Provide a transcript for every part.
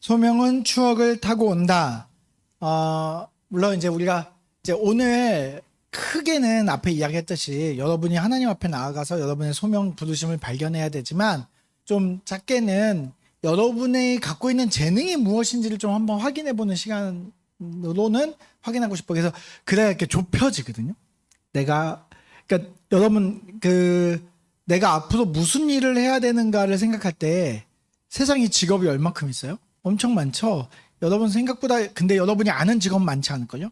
소명은 추억을 타고 온다. 물론 이제 우리가 이제 오늘 크게는 앞에 이야기했듯이 여러분이 하나님 앞에 나아가서 여러분의 소명 부르심을 발견해야 되지만 좀 작게는 여러분이 갖고 있는 재능이 무엇인지를 좀 한번 확인해 보는 시간으로는 확인하고 싶어. 그래서 그래야 이렇게 좁혀지거든요. 그러니까 여러분 내가 앞으로 무슨 일을 해야 되는가를 생각할 때 세상에 직업이 얼마큼 있어요? 엄청 많죠. 여러분 생각보다 근데 여러분이 아는 직업 많지 않을걸요?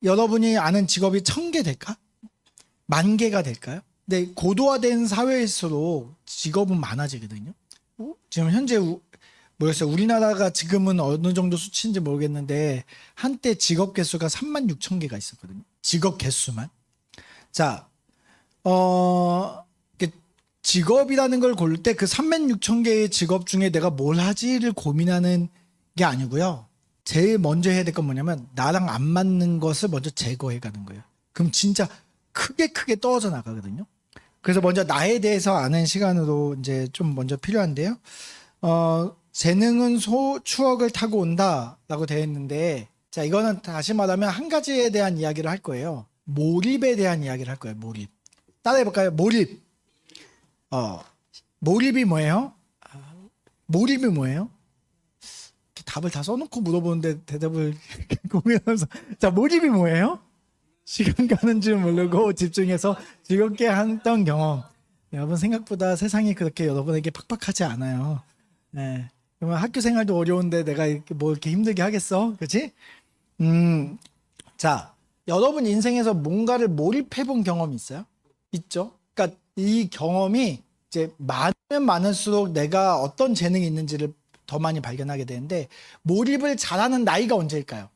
여러분이 아는 직업이 1000개 될까? 10,000개가 될까요? 근데 고도화된 사회일수록 직업은 많아지거든요. 지금 현재 모르겠어요. 우리나라가 지금은 어느 정도 수치인지 모르겠는데 한때 직업 개수가 36,000개가 있었거든요. 직업 개수만. 자, 직업이라는 걸 고를 때 그 36,000개의 직업 중에 내가 뭘 하지를 고민하는 게 아니고요. 제일 먼저 해야 될 건 뭐냐면 나랑 안 맞는 것을 먼저 제거해 가는 거예요. 그럼 진짜 크게 떨어져 나가거든요. 그래서 먼저 나에 대해서 아는 시간으로 이제 좀 먼저 필요한데요. 재능은 추억을 타고 온다라고 되어 있는데, 자, 이거는 다시 말하면 한 가지에 대한 이야기를 할 거예요. 몰입에 대한 이야기를 할 거예요. 몰입. 따라해 볼까요? 몰입. 몰입이 뭐예요? 몰입이 뭐예요? 답을 다 써놓고 물어보는데 대답을 고민하면서. 자, 몰입이 뭐예요? 시간 가는 줄 모르고 집중해서 즐겁게 했던 경험. 여러분 생각보다 세상이 그렇게 여러분에게 팍팍하지 않아요. 네. 그러면 학교 생활도 어려운데 내가 이렇게 뭐 이렇게 힘들게 하겠어? 그렇지? 자, 여러분 인생에서 뭔가를 몰입해 본 경험이 있어요? 있죠? 그러니까 이 경험이 이제 많으면 많을수록 내가 어떤 재능이 있는지를 더 많이 발견하게 되는데, 몰입을 잘하는 나이가 언제일까요?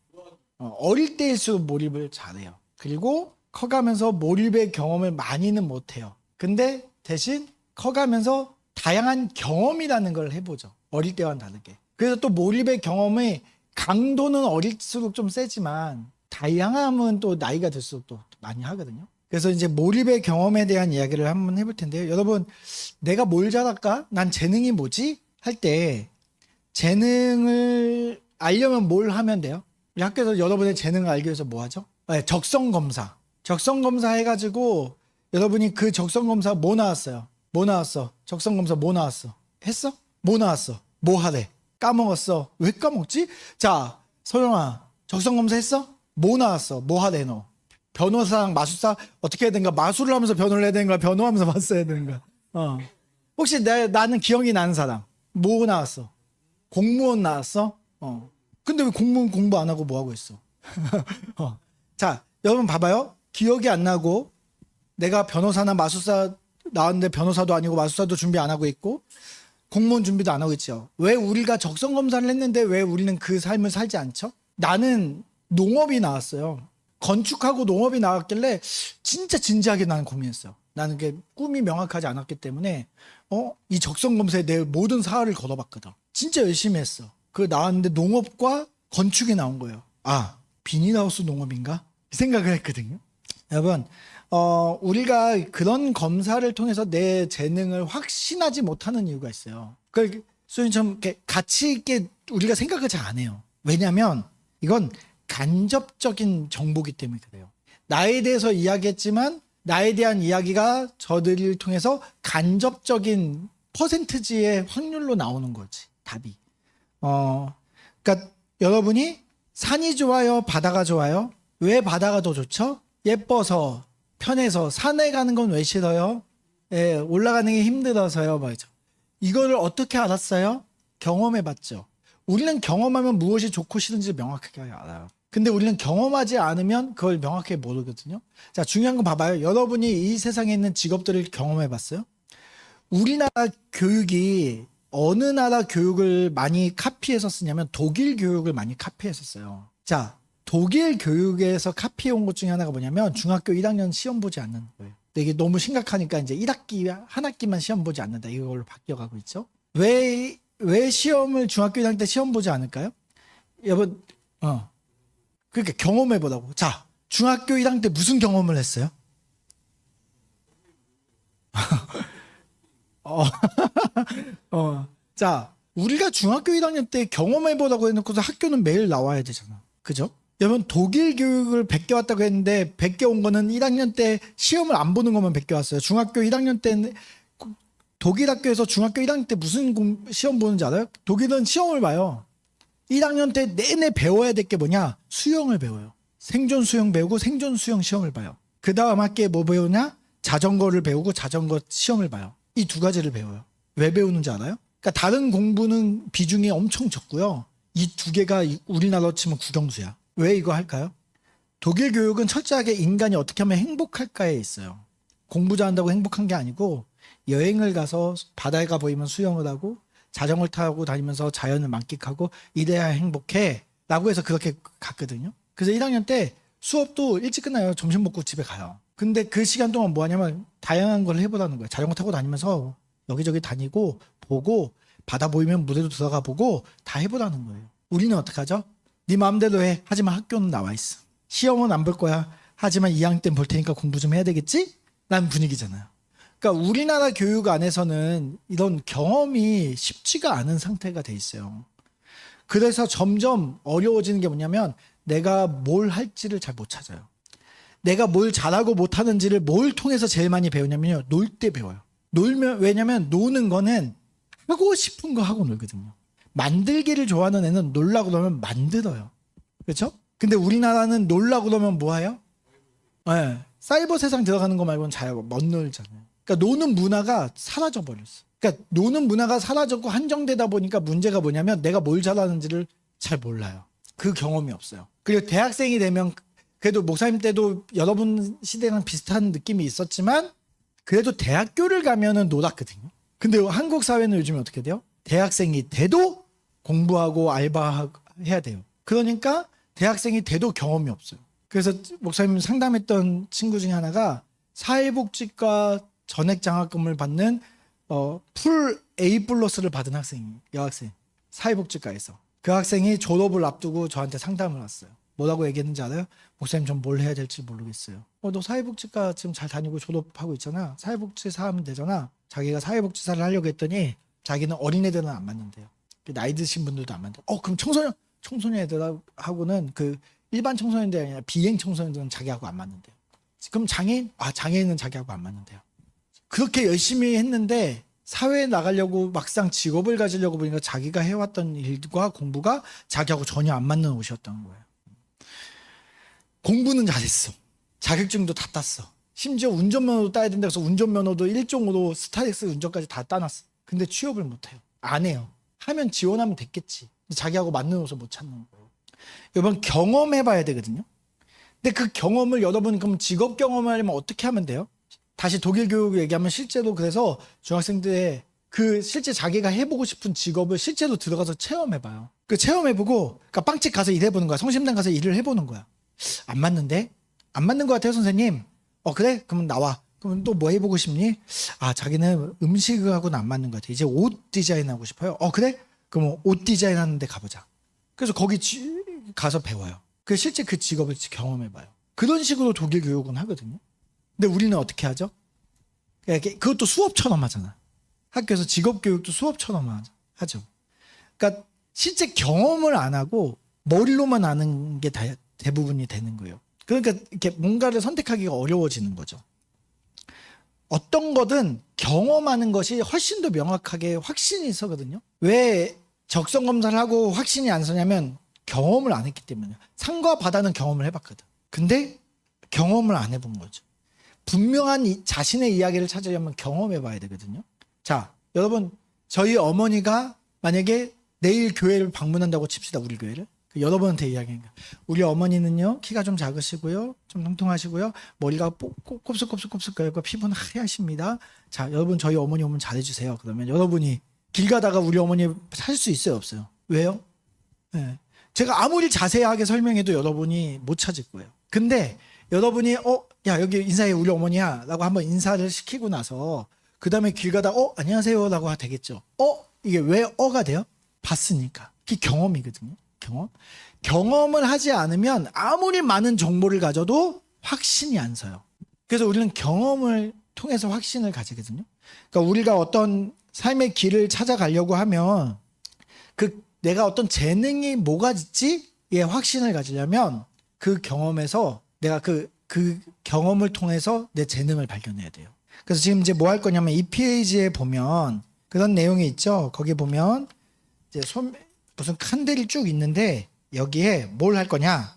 어릴 때일수록 몰입을 잘해요. 그리고 커가면서 몰입의 경험을 많이는 못해요. 근데 대신 커가면서 다양한 경험이라는 걸 해보죠. 어릴 때와는 다르게. 그래서 또 몰입의 경험의 강도는 어릴수록 좀 세지만 다양함은 또 나이가 들수록 또 많이 하거든요. 그래서 이제 몰입의 경험에 대한 이야기를 한번 해볼 텐데요. 여러분, 내가 뭘 잘할까? 난 재능이 뭐지? 할 때 재능을 알려면 뭘 하면 돼요? 우리 학교에서 여러분의 재능을 알기 위해서 뭐 하죠? 네, 적성검사. 적성검사 해가지고 여러분이 그 적성검사 뭐 나왔어요? 뭐 나왔어? 적성검사 뭐 나왔어? 했어? 뭐 나왔어? 뭐 하래? 까먹었어. 왜 까먹지? 자, 소영아, 적성검사 했어? 뭐 나왔어? 뭐 하래 너? 변호사랑 마술사 어떻게 해야 되는가? 마술을 하면서 변호를 해야 되는가? 변호하면서 마술 해야 되는가? 혹시 나는 기억이 나는 사람 뭐 나왔어? 공무원 나왔어? 근데 왜 공무원 공부 안 하고 뭐 하고 있어? 자, 여러분 봐봐요. 기억이 안 나고 내가 변호사나 마술사 나왔는데 변호사도 아니고 마술사도 준비 안 하고 있고 공무원 준비도 안 하고 있죠. 왜 우리가 적성 검사를 했는데 왜 우리는 그 삶을 살지 않죠? 나는 농업이 나왔어요. 건축하고 농업이 나왔길래 진짜 진지하게 나는 고민했어요. 나는 그 꿈이 명확하지 않았기 때문에 이 적성 검사에 내 모든 사활을 걸어봤거든. 진짜 열심히 했어. 그 나왔는데 농업과 건축이 나온 거예요. 아, 비닐하우스 농업인가? 이 생각을 했거든요. 여러분, 우리가 그런 검사를 통해서 내 재능을 확신하지 못하는 이유가 있어요. 그 소연처럼 가치 있게 우리가 생각을 잘 안 해요. 왜냐하면 이건 간접적인 정보기 때문에 그래요. 나에 대해서 이야기했지만 나에 대한 이야기가 저들을 통해서 간접적인 퍼센트지의 확률로 나오는 거지, 답이. 그러니까 여러분이 산이 좋아요, 바다가 좋아요? 왜 바다가 더 좋죠? 예뻐서, 편해서. 산에 가는 건 왜 싫어요? 예, 올라가는 게 힘들어서요, 맞죠? 이거를 어떻게 알았어요? 경험해봤죠. 우리는 경험하면 무엇이 좋고 싫은지 명확하게 알아요. 근데 우리는 경험하지 않으면 그걸 명확하게 모르거든요. 자, 중요한 건 봐봐요. 여러분이 이 세상에 있는 직업들을 경험해봤어요? 우리나라 교육이 어느 나라 교육을 많이 카피해서 쓰냐면 독일 교육을 많이 카피해서 써요. 자, 독일 교육에서 카피해온 것 중에 하나가 뭐냐면 중학교 1학년 시험 보지 않는 거예요. 근데 이게 너무 심각하니까 이제 1학기, 한 학기만 시험 보지 않는다. 이걸로 바뀌어가고 있죠. 왜 시험을 중학교 1학년 때 시험 보지 않을까요? 여러분, 그러니까 경험해보라고. 자, 중학교 1학년 때 무슨 경험을 했어요? 자, 우리가 중학교 1학년 때 경험해보라고 해놓고서 학교는 매일 나와야 되잖아. 그죠? 여러분 독일 교육을 베껴왔다고 했는데 베껴온 거는 1학년 때 시험을 안 보는 것만 베껴왔어요. 중학교 1학년 때 독일 학교에서 중학교 1학년 때 무슨 시험 보는지 알아요? 독일은 시험을 봐요. 1학년 때 내내 배워야 될 게 뭐냐? 수영을 배워요. 생존 수영 배우고 생존 수영 시험을 봐요. 그 다음 학기에 뭐 배우냐? 자전거를 배우고 자전거 시험을 봐요. 이 두 가지를 배워요. 왜 배우는지 알아요? 그러니까 다른 공부는 비중이 엄청 적고요. 이 두 개가 우리나라로 치면 국영수야. 왜 이거 할까요? 독일 교육은 철저하게 인간이 어떻게 하면 행복할까에 있어요. 공부 잘한다고 행복한 게 아니고 여행을 가서 바다가 보이면 수영을 하고 자전거를 타고 다니면서 자연을 만끽하고 이래야 행복해 라고 해서 그렇게 갔거든요. 그래서 1학년 때 수업도 일찍 끝나요. 점심 먹고 집에 가요. 근데 그 시간 동안 뭐 하냐면 다양한 걸 해보라는 거예요. 자전거 타고 다니면서 여기저기 다니고 보고 바다 보이면 물에도 들어가 보고 다 해보라는 거예요. 우리는 어떻게 하죠? 네 마음대로 해. 하지만 학교는 나와 있어. 시험은 안 볼 거야. 하지만 2학년 때는 볼 테니까 공부 좀 해야 되겠지? 라는 분위기잖아요. 그러니까 우리나라 교육 안에서는 이런 경험이 쉽지가 않은 상태가 돼 있어요. 그래서 점점 어려워지는 게 뭐냐면 내가 뭘 할지를 잘 못 찾아요. 내가 뭘 잘하고 못하는지를 뭘 통해서 제일 많이 배우냐면요. 놀 때 배워요. 왜냐면 노는 거는 하고 싶은 거 하고 놀거든요. 만들기를 좋아하는 애는 놀라고 그러면 만들어요. 그렇죠? 근데 우리나라는 놀라고 그러면 뭐 해요? 네. 사이버 세상 들어가는 거 말고는 잘 못 놀잖아요. 그러니까 노는 문화가 사라져 버렸어. 그러니까 노는 문화가 사라졌고 한정되다 보니까 문제가 뭐냐면 내가 뭘 잘하는지를 잘 몰라요. 그 경험이 없어요. 그리고 대학생이 되면 그래도 목사님 때도 여러분 시대랑 비슷한 느낌이 있었지만 그래도 대학교를 가면은 놀았거든요. 근데 한국 사회는 요즘에 어떻게 돼요? 대학생이 돼도 공부하고 알바해야 돼요. 그러니까 대학생이 돼도 경험이 없어요. 그래서 목사님 상담했던 친구 중에 하나가 사회복지과 전액 장학금을 받는 풀 A 플러스를 받은 여학생 사회복지과에서 그 학생이 졸업을 앞두고 저한테 상담을 왔어요. 뭐라고 얘기했는지 알아요? 목사님 전 뭘 해야 될지 모르겠어요. 너 사회복지과 지금 잘 다니고 졸업하고 있잖아. 사회복지사 하면 되잖아. 자기가 사회복지사를 하려고 했더니 자기는 어린애들은 안 맞는데요. 나이 드신 분들도 안 맞는데. 그럼 청소년 애들하고는 그 일반 청소년들이 아니라 비행 청소년들은 자기하고 안 맞는데요. 그럼 장애인? 장애인은 자기하고 안 맞는데요. 그렇게 열심히 했는데 사회에 나가려고 막상 직업을 가지려고 보니까 자기가 해왔던 일과 공부가 자기하고 전혀 안 맞는 옷이었던 거예요. 공부는 잘했어. 자격증도 다 땄어. 심지어 운전면허도 따야 된다 해서 운전면허도 1종으로 스타렉스 운전까지 다 따놨어. 근데 취업을 못해요. 안 해요. 하면 지원하면 됐겠지. 자기하고 맞는 옷을 못 찾는 거예요. 여러분 경험해봐야 되거든요. 근데 그 경험을 여러분 그럼 직업 경험을 하려면 어떻게 하면 돼요? 다시 독일 교육 얘기하면 실제로 그래서 중학생들의 그 실제 자기가 해보고 싶은 직업을 실제로 들어가서 체험해봐요. 그 체험해보고 그러니까 빵집 가서 일해보는 거야. 성심당 가서 일을 해보는 거야. 안 맞는데? 안 맞는 것 같아요 선생님. 그래? 그럼 나와. 그럼 또 뭐 해보고 싶니? 자기는 음식하고는 안 맞는 것 같아. 이제 옷 디자인하고 싶어요. 그래? 그럼 옷 디자인하는 데 가보자. 그래서 거기 가서 배워요. 그 실제 그 직업을 경험해봐요. 그런 식으로 독일 교육은 하거든요. 근데 우리는 어떻게 하죠? 그것도 수업처럼 하잖아. 학교에서 직업 교육도 수업처럼 하죠. 그러니까 실제 경험을 안 하고 머리로만 아는 게 대부분이 되는 거예요. 그러니까 이렇게 뭔가를 선택하기가 어려워지는 거죠. 어떤 거든 경험하는 것이 훨씬 더 명확하게 확신이 서거든요. 왜 적성 검사를 하고 확신이 안 서냐면 경험을 안 했기 때문이에요. 산과 바다는 경험을 해봤거든. 근데 경험을 안 해본 거죠. 분명한 자신의 이야기를 찾으려면 경험해봐야 되거든요. 자, 여러분 저희 어머니가 만약에 내일 교회를 방문한다고 칩시다. 우리 교회를. 여러분한테 이야기합니다. 우리 어머니는요 키가 좀 작으시고요 좀 통통하시고요 머리가 곱슬곱슬곱슬거리고 피부는 하얗십니다. 자, 여러분 저희 어머니 오면 잘해주세요. 그러면 여러분이 길 가다가 우리 어머니 살 수 있어요 없어요? 왜요? 네. 제가 아무리 자세하게 설명해도 여러분이 못 찾을 거예요. 근데 여러분이 야 여기 인사해 우리 어머니야 라고 한번 인사를 시키고 나서 그 다음에 길 가다 안녕하세요 라고 되겠죠. 이게 왜 가 돼요? 봤으니까. 그게 경험이거든요. 경험을 하지 않으면 아무리 많은 정보를 가져도 확신이 안 서요. 그래서 우리는 경험을 통해서 확신을 가지거든요. 그러니까 우리가 어떤 삶의 길을 찾아가려고 하면 내가 어떤 재능이 뭐가 있지에 확신을 가지려면 그 경험에서 내가 그 경험을 통해서 내 재능을 발견해야 돼요. 그래서 지금 이제 뭐 할 거냐면 이 페이지에 보면 그런 내용이 있죠. 거기 보면 이제 무슨 칸들이 쭉 있는데 여기에 뭘 할 거냐?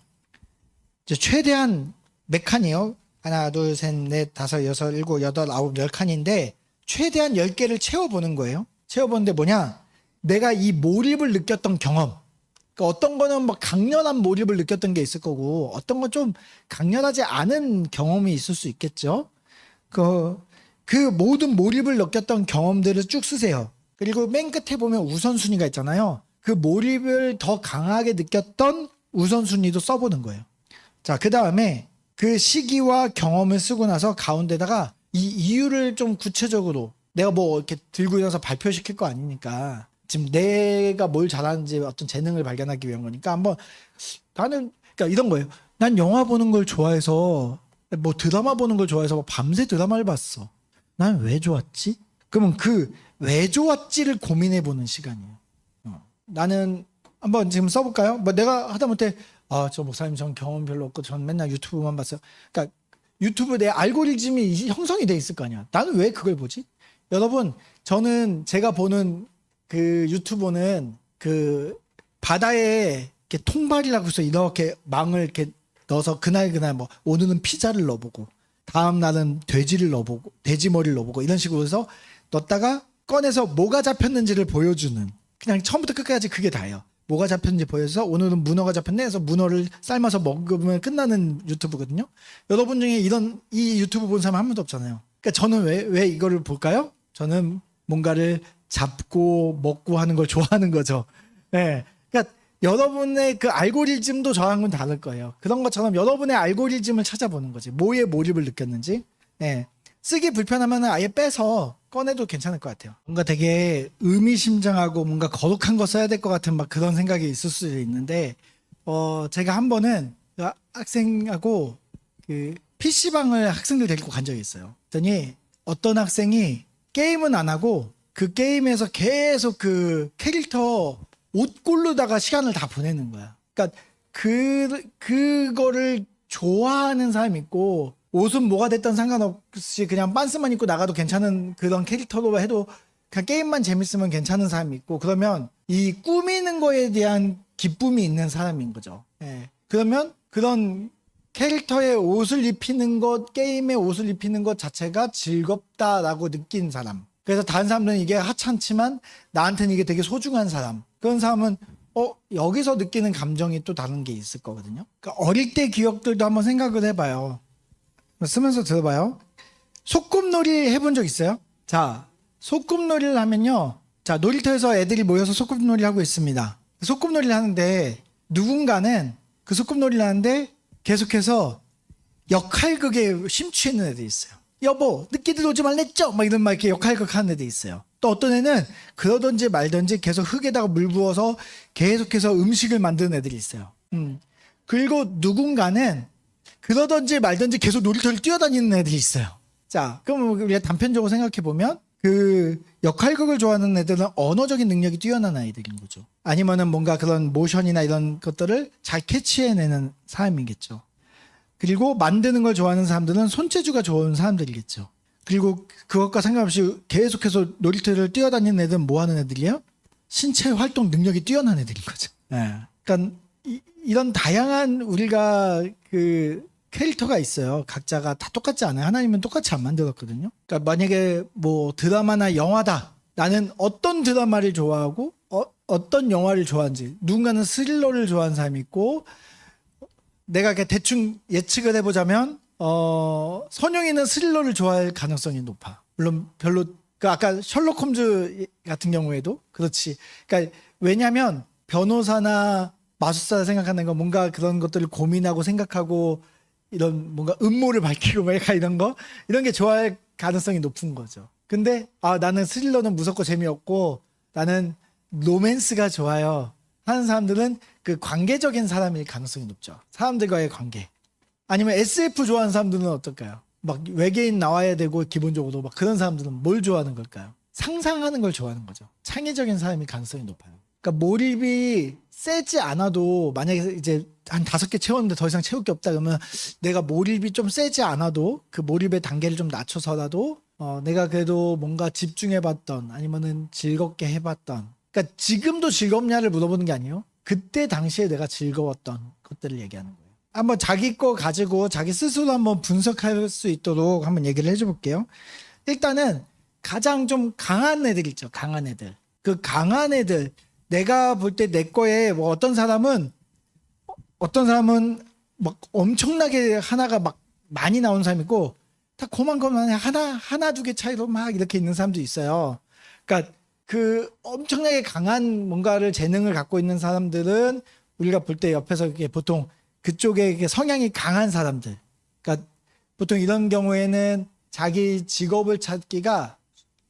이제 최대한 몇 칸이요? 하나, 둘, 셋, 넷, 다섯, 여섯, 일곱, 여덟, 아홉, 열 칸인데 최대한 10개를 채워보는 거예요. 채워보는데 뭐냐? 내가 이 몰입을 느꼈던 경험. 그러니까 어떤 거는 막 강렬한 몰입을 느꼈던 게 있을 거고 어떤 건 좀 강렬하지 않은 경험이 있을 수 있겠죠. 그 모든 몰입을 느꼈던 경험들을 쭉 쓰세요. 그리고 맨 끝에 보면 우선순위가 있잖아요. 그 몰입을 더 강하게 느꼈던 우선순위도 써보는 거예요. 자, 그 다음에 그 시기와 경험을 쓰고 나서 가운데다가 이 이유를 좀 구체적으로 내가 뭐 이렇게 들고 일어나서 발표시킬 거 아니니까 지금 내가 뭘 잘하는지 어떤 재능을 발견하기 위한 거니까 한번 나는 그러니까 이런 거예요. 난 영화 보는 걸 좋아해서 뭐 드라마 보는 걸 좋아해서 밤새 드라마를 봤어. 난 왜 좋았지? 그러면 그 왜 좋았지를 고민해 보는 시간이에요. 나는 한번 지금 써볼까요? 뭐 내가 하다못해 저 목사님 전 경험 별로 없고 전 맨날 유튜브만 봤어요. 그러니까 유튜브 내 알고리즘이 형성이 돼 있을 거 아니야. 나는 왜 그걸 보지? 여러분 저는 제가 보는 그 유튜브는 그 바다에 이렇게 통발이라고 해서 이렇게 망을 이렇게 넣어서 그날 뭐 오늘은 피자를 넣어보고 다음 날은 돼지를 넣어보고 돼지 머리를 넣어보고 이런 식으로 해서 넣었다가 꺼내서 뭐가 잡혔는지를 보여주는 그냥 처음부터 끝까지 그게 다예요. 뭐가 잡혔는지 보여서 오늘은 문어가 잡혔네 해서 문어를 삶아서 먹으면 끝나는 유튜브거든요. 여러분 중에 이 유튜브 본 사람 한 명도 없잖아요. 그러니까 저는 왜 이거를 볼까요? 저는 뭔가를 잡고 먹고 하는 걸 좋아하는 거죠. 네. 그러니까 여러분의 그 알고리즘도 저랑은 다를 거예요. 그런 것처럼 여러분의 알고리즘을 찾아보는 거지. 뭐에 몰입을 느꼈는지. 네. 쓰기 불편하면 아예 빼서 꺼내도 괜찮을 것 같아요. 뭔가 되게 의미심장하고 뭔가 거룩한 거 써야 될 것 같은 막 그런 생각이 있을 수도 있는데 제가 한 번은 학생하고 그 PC방을 학생들 데리고 간 적이 있어요. 그랬더니 어떤 학생이 게임은 안 하고 그 게임에서 계속 그 캐릭터 옷 고르다가 시간을 다 보내는 거야. 그러니까 그거를 좋아하는 사람이 있고 옷은 뭐가 됐든 상관없이 그냥 빤스만 입고 나가도 괜찮은 그런 캐릭터로 해도 그냥 게임만 재밌으면 괜찮은 사람이 있고 그러면 이 꾸미는 거에 대한 기쁨이 있는 사람인 거죠. 예. 그러면 그런 캐릭터의 옷을 입히는 것, 게임의 옷을 입히는 것 자체가 즐겁다라고 느낀 사람. 그래서 다른 사람들은 이게 하찮지만 나한테는 이게 되게 소중한 사람. 그런 사람은 여기서 느끼는 감정이 또 다른 게 있을 거거든요. 그러니까 어릴 때 기억들도 한번 생각을 해봐요. 쓰면서 들어봐요. 소꿉놀이 해본 적 있어요? 자, 소꿉놀이를 하면요. 자, 놀이터에서 애들이 모여서 소꿉놀이 하고 있습니다. 소꿉놀이를 하는데 누군가는 그 소꿉놀이를 하는데 계속해서 역할극에 심취해 있는 애들이 있어요. 여보, 늦게 들어오지 말랬죠? 막 이런 막 이렇게 역할극 하는 애들이 있어요. 또 어떤 애는 그러든지 말든지 계속 흙에다가 물 부어서 계속해서 음식을 만드는 애들이 있어요. 그리고 누군가는 그러든지 말든지 계속 놀이터를 뛰어다니는 애들이 있어요. 자, 그럼 우리가 단편적으로 생각해 보면 그 역할극을 좋아하는 애들은 언어적인 능력이 뛰어난 아이들인 거죠. 아니면은 뭔가 그런 모션이나 이런 것들을 잘 캐치해내는 사람이겠죠. 그리고 만드는 걸 좋아하는 사람들은 손재주가 좋은 사람들이겠죠. 그리고 그것과 상관없이 계속해서 놀이터를 뛰어다니는 애들은 뭐 하는 애들이에요? 신체 활동 능력이 뛰어난 애들인 거죠. 네. 그러니까 이런 다양한 우리가 그 캐릭터가 있어요. 각자가 다 똑같지 않아요. 하나님은 똑같이 안 만들었거든요. 그러니까 만약에 뭐 드라마나 영화다. 나는 어떤 드라마를 좋아하고 어떤 영화를 좋아하는지. 누군가는 스릴러를 좋아하는 사람이 있고 내가 이렇게 대충 예측을 해보자면 선영이는 스릴러를 좋아할 가능성이 높아. 물론 별로 그 아까 셜록 홈즈 같은 경우에도 그렇지. 그러니까 왜냐하면 변호사나 마술사 생각하는 거 뭔가 그런 것들을 고민하고 생각하고 이런 뭔가 음모를 밝히고 막 이런 거 이런 게 좋아할 가능성이 높은 거죠. 근데 나는 스릴러는 무섭고 재미없고 나는 로맨스가 좋아요 하는 사람들은 그 관계적인 사람일 가능성이 높죠. 사람들과의 관계. 아니면 SF 좋아하는 사람들은 어떨까요? 막 외계인 나와야 되고 기본적으로 막 그런 사람들은 뭘 좋아하는 걸까요? 상상하는 걸 좋아하는 거죠. 창의적인 사람일 가능성이 높아요. 그러니까 몰입이 세지 않아도 만약에 이제 한 5개 채웠는데 더 이상 채울 게 없다 그러면 내가 몰입이 좀 세지 않아도 그 몰입의 단계를 좀 낮춰서라도 내가 그래도 뭔가 집중해봤던 아니면은 즐겁게 해봤던 그러니까 지금도 즐겁냐를 물어보는 게 아니에요. 그때 당시에 내가 즐거웠던 것들을 얘기하는 거예요. 한번 자기 거 가지고 자기 스스로 한번 분석할 수 있도록 한번 얘기를 해줘 볼게요. 일단은 가장 좀 강한 애들 있죠. 강한 애들. 그 강한 애들 내가 볼 때 내 거에 뭐 어떤 사람은 막 엄청나게 하나가 막 많이 나오는 사람이 있고 다 고만고만해 하나 두 개 차이로 막 이렇게 있는 사람도 있어요. 그러니까 그 엄청나게 강한 뭔가를 재능을 갖고 있는 사람들은 우리가 볼 때 옆에서 이게 보통 그쪽에 이게 성향이 강한 사람들. 그러니까 보통 이런 경우에는 자기 직업을 찾기가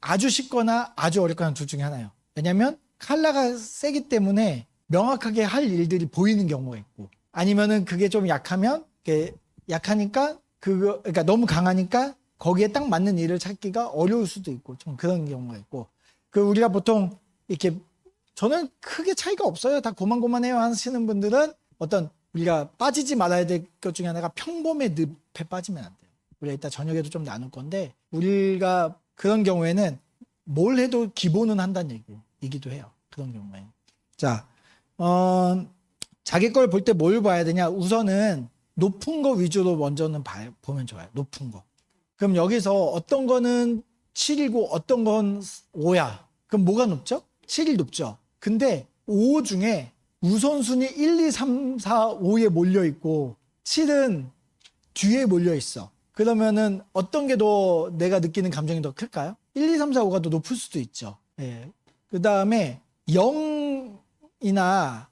아주 쉽거나 아주 어렵거나 둘 중에 하나예요. 왜냐하면 칼라가 세기 때문에 명확하게 할 일들이 보이는 경우가 있고 아니면은 그게 좀 약하면 약하니까 그러니까 너무 강하니까 거기에 딱 맞는 일을 찾기가 어려울 수도 있고 좀 그런 경우가 있고 그 우리가 보통 이렇게 저는 크게 차이가 없어요. 다 고만고만해요 하시는 분들은 어떤 우리가 빠지지 말아야 될 것 중에 하나가 평범의 늪에 빠지면 안 돼요. 우리가 이따 저녁에도 좀 나눌 건데 우리가 그런 경우에는 뭘 해도 기본은 한다는 얘기이기도 해요. 그런 경우에. 자, 자기 걸 볼 때 뭘 봐야 되냐? 우선은 높은 거 위주로 먼저는 보면 좋아요. 높은 거. 그럼 여기서 어떤 거는 7이고 어떤 건 5야. 그럼 뭐가 높죠? 7이 높죠. 근데 5 중에 우선순위 1, 2, 3, 4, 5에 몰려 있고 7은 뒤에 몰려 있어. 그러면은 어떤 게 더 내가 느끼는 감정이 더 클까요? 1, 2, 3, 4, 5가 더 높을 수도 있죠. 예. 그 다음에 0이나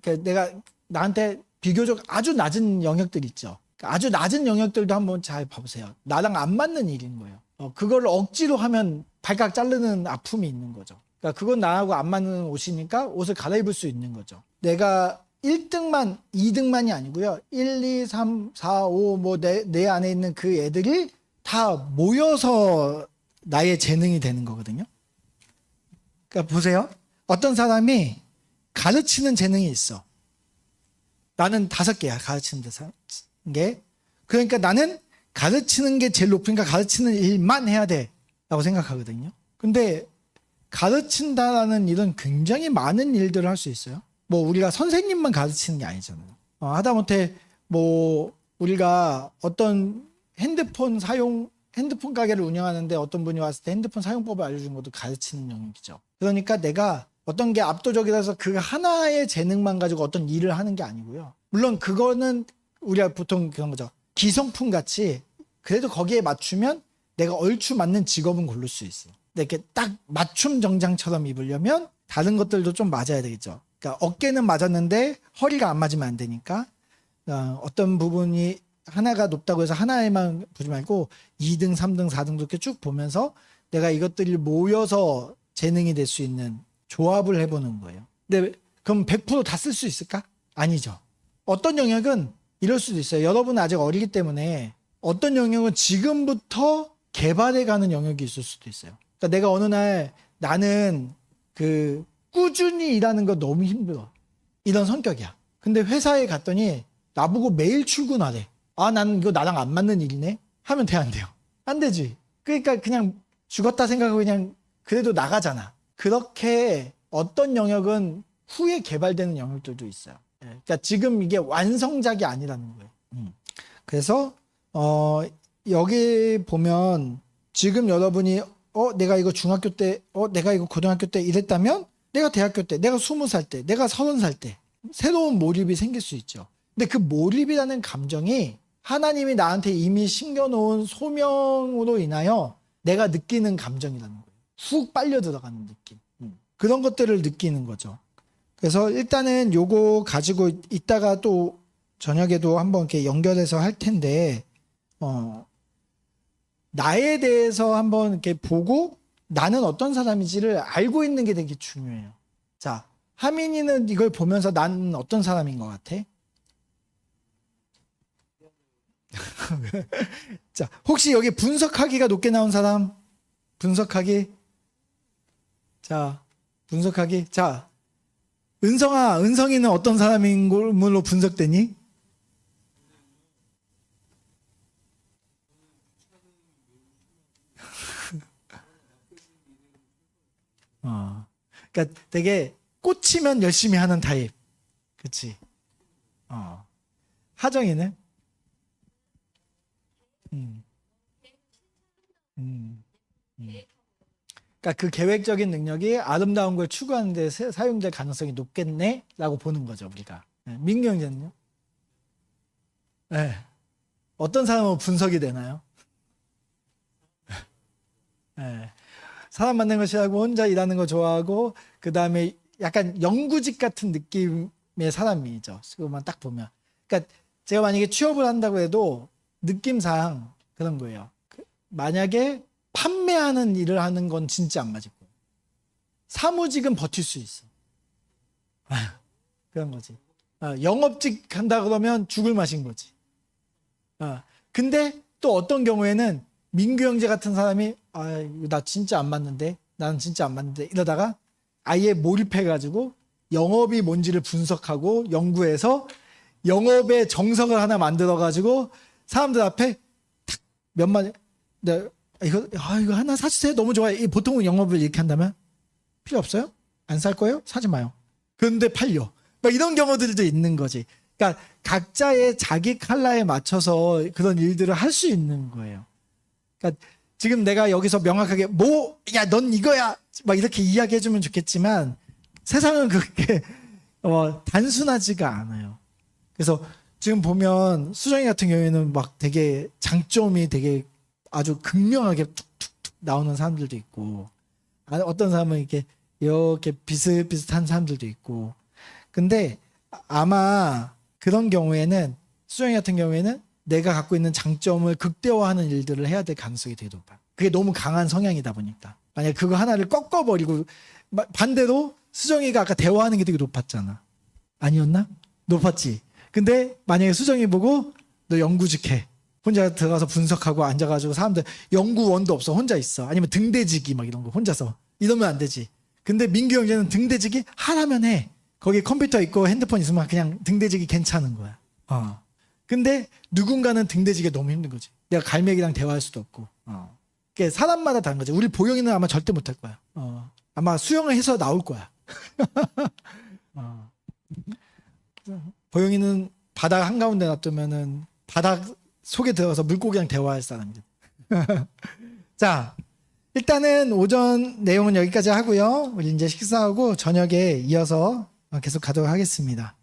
그러니까 내가 나한테 비교적 아주 낮은 영역들 있죠. 그러니까 아주 낮은 영역들도 한번 잘 봐보세요. 나랑 안 맞는 일인 거예요. 그걸 억지로 하면 발칵 자르는 아픔이 있는 거죠. 그러니까 그건 나하고 안 맞는 옷이니까 옷을 갈아입을 수 있는 거죠. 내가 1등만, 2등만이 아니고요. 1, 2, 3, 4, 5 뭐 내 안에 있는 그 애들이 다 모여서 나의 재능이 되는 거거든요. 그러니까 보세요. 어떤 사람이 가르치는 재능이 있어. 나는 5개야, 가르치는 게. 그러니까 나는 가르치는 게 제일 높으니까 가르치는 일만 해야 돼. 라고 생각하거든요. 근데 가르친다라는 일은 굉장히 많은 일들을 할 수 있어요. 뭐 우리가 선생님만 가르치는 게 아니잖아요. 하다못해 뭐 우리가 어떤 핸드폰 가게를 운영하는데 어떤 분이 왔을 때 핸드폰 사용법을 알려준 것도 가르치는 영역이죠. 그러니까 내가 어떤 게 압도적이라서 그 하나의 재능만 가지고 어떤 일을 하는 게 아니고요. 물론 그거는 우리가 보통 그런 거죠. 기성품 같이 그래도 거기에 맞추면 내가 얼추 맞는 직업은 고를 수 있어. 근데 이렇게 딱 맞춤 정장처럼 입으려면 다른 것들도 좀 맞아야 되겠죠. 그러니까 어깨는 맞았는데 허리가 안 맞으면 안 되니까 어떤 부분이 하나가 높다고 해서 하나에만 보지 말고 2등, 3등, 4등도 이렇게 쭉 보면서 내가 이것들이 모여서 재능이 될 수 있는 조합을 해보는 거예요. 근데 그럼 100% 다 쓸 수 있을까? 아니죠. 어떤 영역은 이럴 수도 있어요. 여러분은 아직 어리기 때문에 어떤 영역은 지금부터 개발해가는 영역이 있을 수도 있어요. 그러니까 내가 어느 날 나는 그 꾸준히 일하는 거 너무 힘들어. 이런 성격이야. 근데 회사에 갔더니 나보고 매일 출근하래. 나는 이거 나랑 안 맞는 일이네? 하면 돼, 안 돼요? 안 되지. 그러니까 그냥 죽었다 생각하고 그냥 그래도 나가잖아. 그렇게 어떤 영역은 후에 개발되는 영역들도 있어요. 그러니까 지금 이게 완성작이 아니라는 거예요. 그래서 여기 보면 지금 여러분이 내가 이거 중학교 때, 내가 이거 고등학교 때 이랬다면 내가 대학교 때, 내가 20살 때, 내가 30살 때 새로운 몰입이 생길 수 있죠. 근데 그 몰입이라는 감정이 하나님이 나한테 이미 심겨놓은 소명으로 인하여 내가 느끼는 감정이라는 거예요. 훅 빨려 들어가는 느낌. 그런 것들을 느끼는 거죠. 그래서 일단은 요거 가지고 이따가 또 저녁에도 한번 이렇게 연결해서 할 텐데, 나에 대해서 한번 이렇게 보고 나는 어떤 사람인지를 알고 있는 게 되게 중요해요. 자, 하민이는 이걸 보면서 나는 어떤 사람인 것 같아? 자, 혹시 여기 분석하기가 높게 나온 사람? 분석하기? 자, 분석하기? 자, 은성아, 은성이는 어떤 사람인 걸로 분석되니? 그러니까 되게 꽂히면 열심히 하는 타입. 그치? 하정이는? 음, 음, 음. 그러니까 그 계획적인 능력이 아름다운 걸 추구하는 데 사용될 가능성이 높겠네? 라고 보는 거죠, 우리가. 네, 민규 형제는요? 네. 어떤 사람은 분석이 되나요? 네. 사람 만나는 거 싫어하고 혼자 일하는 거 좋아하고 그 다음에 약간 영구직 같은 느낌의 사람이죠. 그것만 딱 보면. 그러니까 제가 만약에 취업을 한다고 해도 느낌상 그런 거예요. 만약에 판매하는 일을 하는 건 진짜 안 맞을 거예요. 사무직은 버틸 수 있어. 그런 거지. 영업직 한다 그러면 죽을 맛인 거지. 근데 또 어떤 경우에는 민규 형제 같은 사람이 나 진짜 안 맞는데 나는 진짜 안 맞는데 이러다가 아예 몰입해가지고 영업이 뭔지를 분석하고 연구해서 영업의 정석을 하나 만들어가지고 사람들 앞에 탁 몇만 이거 하나 사주세요. 너무 좋아요. 보통은 영업을 이렇게 한다면 필요 없어요? 안 살 거예요? 사지 마요. 그런데 팔려. 막 이런 경우들도 있는 거지. 그러니까 각자의 자기 칼라에 맞춰서 그런 일들을 할 수 있는 거예요. 그러니까 지금 내가 여기서 명확하게 넌 이거야 막 이렇게 이야기해주면 좋겠지만 세상은 그렇게 단순하지가 않아요. 그래서 지금 보면 수정이 같은 경우에는 막 되게 장점이 되게 아주 극명하게 툭툭툭 나오는 사람들도 있고 어떤 사람은 이렇게 비슷비슷한 사람들도 있고 근데 아마 그런 경우에는 수정이 같은 경우에는 내가 갖고 있는 장점을 극대화하는 일들을 해야 될 가능성이 되게 높아요. 그게 너무 강한 성향이다 보니까. 만약 그거 하나를 꺾어버리고 반대로 수정이가 아까 대화하는 게 되게 높았잖아. 아니었나? 높았지. 근데 만약에 수정이 보고 너 연구직 해. 혼자 들어가서 분석하고 앉아가지고 사람들 연구원도 없어. 혼자 있어. 아니면 등대지기 막 이런 거 혼자서. 이러면 안 되지. 근데 민규 형제는 등대지기 하라면 해. 거기 컴퓨터 있고 핸드폰 있으면 그냥 등대지기 괜찮은 거야. 근데 누군가는 등대지기 너무 힘든 거지. 내가 갈매기랑 대화할 수도 없고. 그게 사람마다 다른 거지. 우리 보영이는 아마 절대 못할 거야. 아마 수영을 해서 나올 거야. 보영이는 바닥 한가운데 놔두면은 바닥 속에 들어가서 물고기랑 대화할 사람이죠. 자, 일단은 오전 내용은 여기까지 하고요. 우리 이제 식사하고 저녁에 이어서 계속 가도록 하겠습니다.